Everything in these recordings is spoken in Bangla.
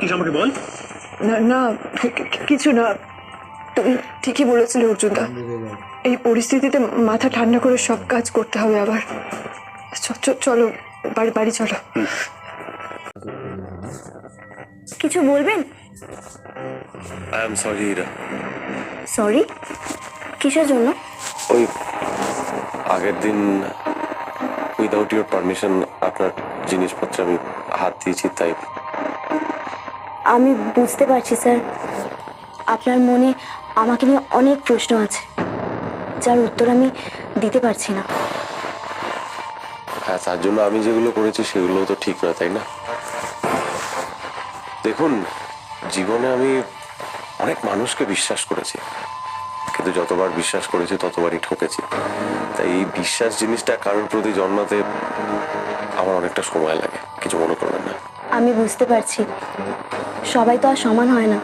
কি সম্পর্কে বল। না না কিছু না, তুমি ঠিকই বলেছিলে অর্জুনদা, এই পরিস্থিতিতে মাথা ঠান্ডা করে সব কাজ করতে হবে আবার। চলো বাড়ি বাড়ি চলো। কিছু বলবেন? I am sorry Ira. Sorry কিসের জন্য? ওই আগের দিন উইদাউট ইউর পারমিশন আপনার জিনিসপত্র আমি হাত দিয়েছি, তাই। আমি বুঝতে পারছি স্যার, আপনার মনে আমাকে নিয়ে অনেক প্রশ্ন আছে যার উত্তর আমি দিতে পারছি না। হ্যাঁ, তার জন্য আমি যেগুলো করেছি সেগুলো তো ঠিক নয়, তাই না? দেখুন, জীবনে আমি অনেক মানুষকে বিশ্বাস করেছি, কিন্তু যতবার বিশ্বাস করেছি ততবারই ঠকেছি। তাই এই বিশ্বাস জিনিসটা কারোর প্রতি জন্মাতে আমার অনেকটা সময় লাগে, কিছু মনে করবেন না। আমি বুঝতে পারছি, সবাই তো আর সমান হয় না।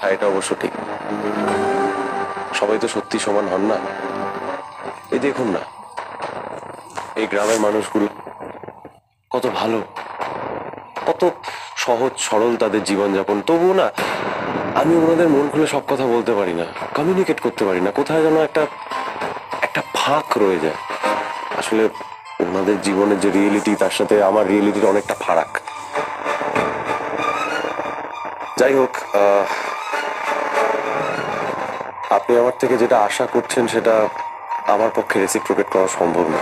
হ্যাঁ, এটা অবশ্য ঠিক, সবাই তো সত্যি সমান হন না। এই দেখুন না, এই গ্রামের মানুষগুলো কত ভালো, কত সহজ সরল তাদের জীবনযাপন, তবুও না আমি ওনাদের মন খুলে সব কথা বলতে পারি না, কমিউনিকেট করতে পারি না। কোথায় যেন একটা ফাঁক রয়ে যায়। আসলে ওনাদের জীবনের যে রিয়েলিটি তার সাথে আমার রিয়েলিটির অনেকটা ফারাক। যাই হোক, আপনি আমার থেকে যেটা আশা করছেন সেটা আমার পক্ষে রেসিপ্রোকেট করা সম্ভব না।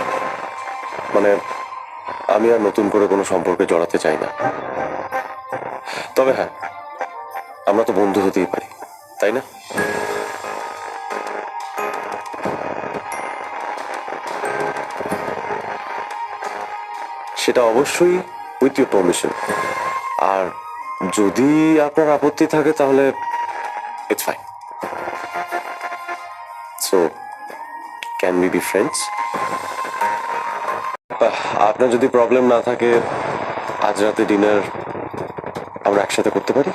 মানে আমি আর নতুন করে কোনো সম্পর্কে জড়াতে চাই না। তবে হ্যাঁ, আমরা তো বন্ধু হতেই পারি, তাই না? সেটা অবশ্যই উইথ ইউর পারমিশন। আর যদি আপনার আপত্তি থাকে তাহলে it's fine. So can we be friends? আপনার যদি প্রবলেম না থাকে, আজ রাতে ডিনার আমরা একসাথে করতে পারি।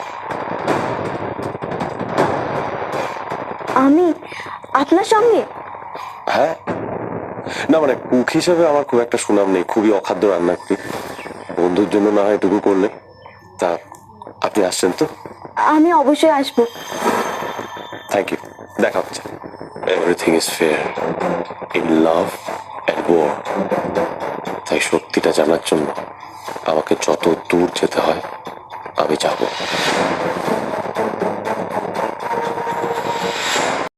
আমি আপনার সঙ্গে? হ্যাঁ, না মানে কুক হিসেবে আমার খুব একটা সুনাম নেই, খুবই অখাদ্য রান্না করি। বন্ধুর জন্য না হয় এটুকু করলে। তা আপনি আসছেন তো? আমি অবশ্যই আসবো। থ্যাংক ইউ, দেখা হচ্ছে। Everything is fair in love and war. তাই সত্যিটা জানার জন্য আমাকে যত দূর যেতে হয় আমি যাব।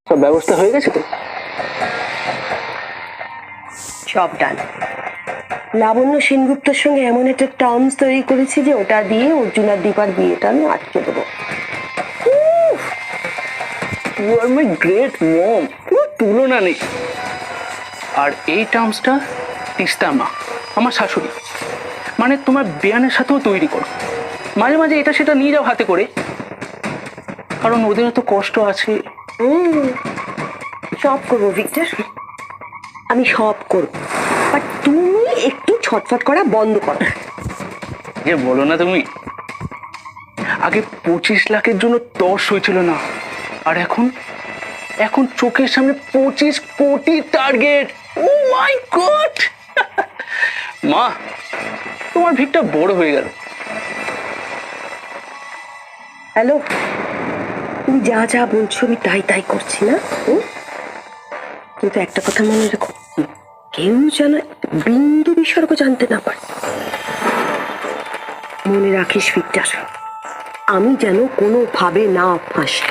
সব ব্যবস্থা হয়ে গেছে তো? সব ডান। লাবণ্য সেনগুপ্তের সঙ্গে এমন একটা টার্মস তৈরি করেছি যে ওটা দিয়ে অর্জুন আর দীপার বিয়েটা আমি আটকে দেবো। ইউ আর মাই গ্রেট মম, কোনো তুলনা নেই। আর এই টার্মসটা তিস্তা মা, আমার শাশুড়ি, মানে তোমার বেয়ানের সাথেও তৈরি করো। মাঝে মাঝে এটা সেটা নিয়ে যাও হাতে করে, কারণ ওদেরও তো কষ্ট আছে। সব করবো ভিক্টর, আমি সব করবো, বাট তুমি একটু ছটফট করা বন্ধ করো। যে বলো না তুমি, আগে 25 লাখের জন্য তর্স হয়েছিল না, আর এখন এখন চোখের সামনে 25 কোটি টার্গেট। ও মাই গড! মা, তোমার ভিকটা বড় হয়ে গেল। হ্যালো, তুমি যা যা বলছো আমি তাই তাই করছি না? কিন্তু একটা কথা মনে রেখো, কেউ যেন বিন্দু বিসর্গ জানতে না পারে। মনে রাখিস ভিক্টর, আমি যেন কোনোভাবে না ফাঁসি।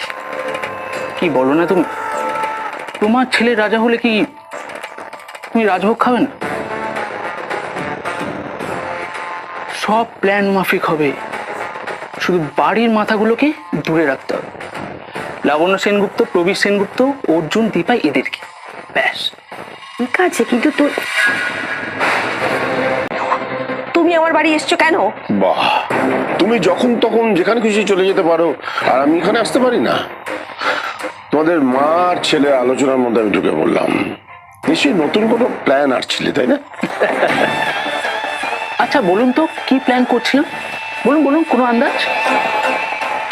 কি বলো না তুমি? তোমার ছেলে রাজা হলে কি তুমি রাজভোগ খাবে না? সব প্ল্যান মাফিক হবে, শুধু বাড়ির মাথাগুলোকে দূরে রাখতে হবে। লাবণ্য সেনগুপ্ত, প্রবীর সেনগুপ্ত, অর্জুন, দীপা, এদেরকে ব্যাস। ঠিক আছে, কিন্তু তুমি আমার বাড়ি এসছো কেন? বাহ, তুমি যখন তখন যেখানে খুশি চলে যেতে পারো, আর আমি এখানে আসতে পারি না? তোমাদের মা আর ছেলের আলোচনার মধ্যে আমি ঢুকে বললাম, নিশ্চয়ই নতুন কোনো প্ল্যান আসছিলে, তাই না? আচ্ছা বলুন তো, কি প্ল্যান করছিলাম? বলুন বলুন, কোনো আন্দাজ?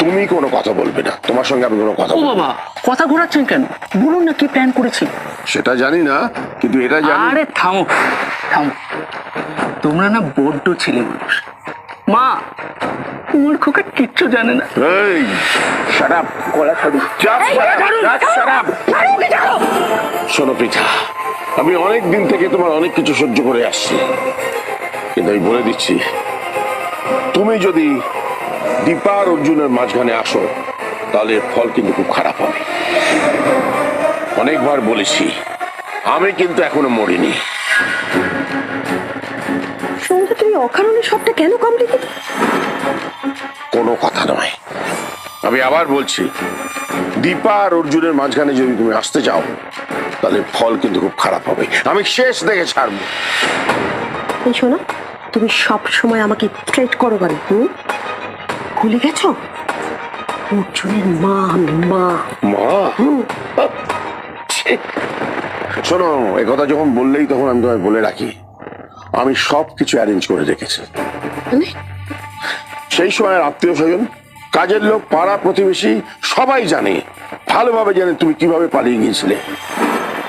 তুমি কোনো কথা বলবে না, তোমার সঙ্গে আমি কোনো কথা ও বলবো না। বাবা, কথা ঘোরাচ্ছেন কেন? বলুন না কি প্ল্যান করেছি। সেটা জানি না, কিন্তু এটা জানি। আরে থামো থামো, তোমরা না বড্ড ছেলে মানুষ। মা, তোমার খোকা কিচ্ছু জানে না। এই শাট আপ, গলা ছাড়ু। শোনো পৃথা, আমি অনেক দিন থেকে তোমার অনেক কিছু সহ্য করে আসছি, কিন্তু আমি বলে দিচ্ছি, তুমি যদি দীপা আর অর্জুনের মাঝখানে আসো তাহলে এর ফল কিন্তু খুব খারাপ হবে। অনেকবার বলেছি, আমি কিন্তু এখনো মরিনি। সঙ্গে তুমি অকারণে সবটা কেন কামড়ে দিলে? কোনো কথা নয়, আমি আবার বলছি, দীপা আর অর্জুনের মাঝখানে যদি তুমি আসতে চাও তাহলে ফল কিন্তু খুব খারাপ হবে। আমি শেষ দেখে ছাড়বো। এই শোনো, তুমি সব সময় আমাকে থ্রেট করো কেন? ভুলে গেছো অর্জুনের মা আমি, মা। মা, ছি। শোনো, একথা যখন বললেই তখন আমি তোমায় বলে রাখি, আমি সব কিছু অ্যারেঞ্জ করে রেখেছি। মানে সেই সময় আত্মীয় স্বজন, কাজের লোক, পাড়া প্রতিবেশী সবাই জানে, ভালোভাবে জানে তুমি কিভাবে পালিয়ে গিয়েছিলে।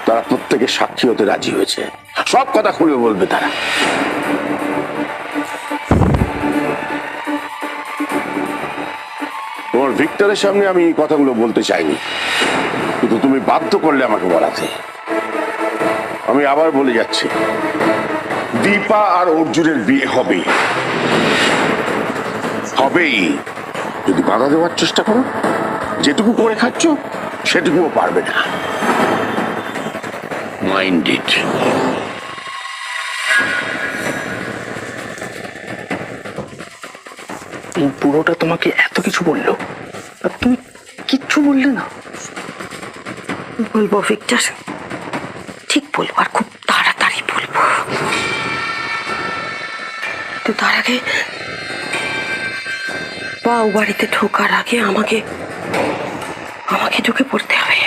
তারা প্রত্যেকে সাক্ষী হতে রাজি হয়েছে, সব কথা খুলে বলবে তারা। তোমার ভিক্টরের সামনে আমি এই কথাগুলো বলতে চাইনি, কিন্তু তুমি বাধ্য করলে আমাকে বলাতে। আমি আবার বলে যাচ্ছি, দীপা আর অর্জুনের বিয়ে হবে, হবেই। যদি বাধা দেওয়ার চেষ্টা করো, যেটুকু করে খাচ্ছ সেটুকুও পারবে না। Mind it. এই বুড়োটা তোমাকে এত কিছু বললো আর তুমি কিচ্ছু বললে না? বলবো ভিক্টর, ঠিক বলবো, আর খুব তাড়াতাড়ি বলবো। তো তার আগে বাড়িতে ঢোকার আগে আমাকে ঢুকে পড়তে হবে।